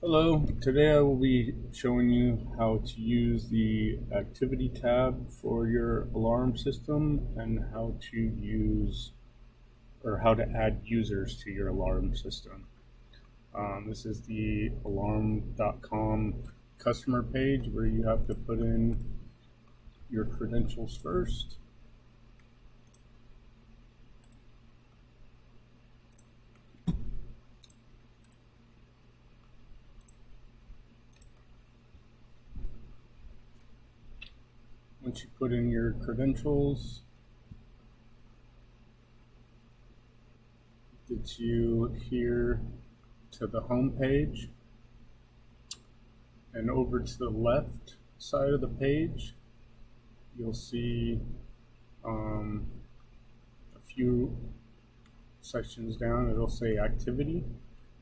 Hello, today I will be showing you how to use the activity tab for your alarm system and how to use or how to add users to your alarm system. This is the alarm.com customer page where you have to put in your credentials first. Once you put in your credentials, it gets you here to the home page, and over to the left side of the page you'll see a few sections down. It'll say activity.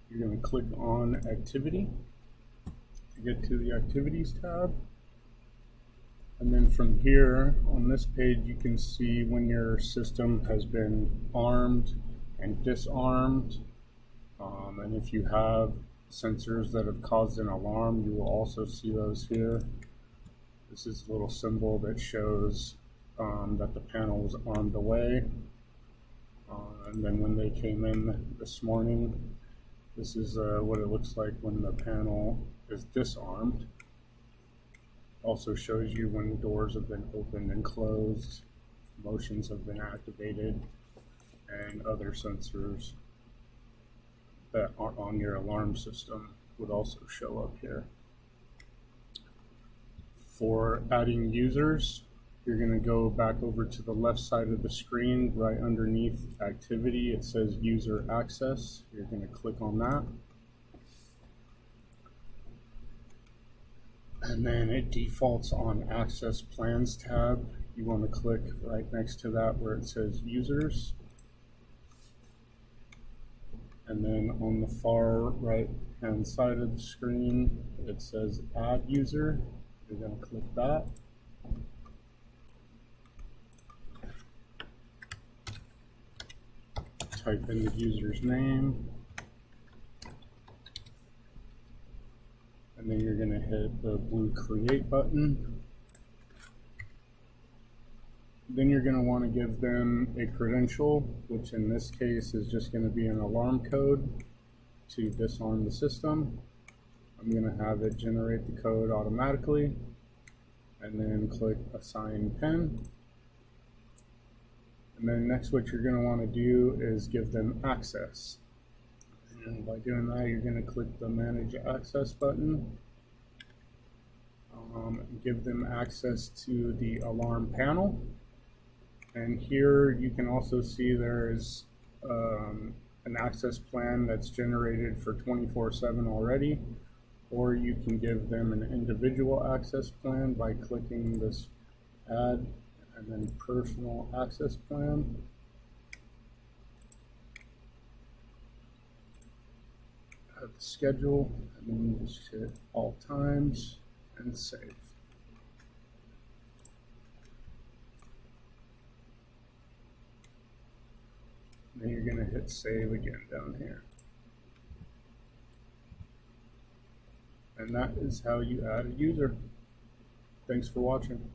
You're going to click on activity to get to the activities tab, and then from here on this page you can see when your system has been armed and disarmed, and if you have sensors that have caused an alarm, you will also see those here. This is a little symbol that shows that the panel was armed away, and then when they came in this morning, this is what it looks like when the panel is disarmed. Also shows you when doors have been opened and closed, motions have been activated, and other sensors that are on your alarm system would also show up here. For adding users, you're going to go back over to the left side of the screen. Right underneath activity it says user access. You're going to click on that, and then it defaults on access plans tab. You want to click right next to that where it says users, and then on the far right hand side of the screen it says add user. You're going to click that. Type in the user's name, and then you're going to hit the blue create button. Then you're going to want to give them a credential, which in this case is just going to be an alarm code to disarm the system. I'm going to have it generate the code automatically, and then click assign PIN. And then next what you're going to want to do is give them access. And by doing that, you're going to click the manage access button, and give them access to the alarm panel. And here you can also see there is an access plan that's generated for 24/7 already, or you can give them an individual access plan by clicking this add and then personal access plan. Have the schedule, and then you just hit all times and save. Then you're going to hit save again down here. And that is how you add a user. Thanks for watching.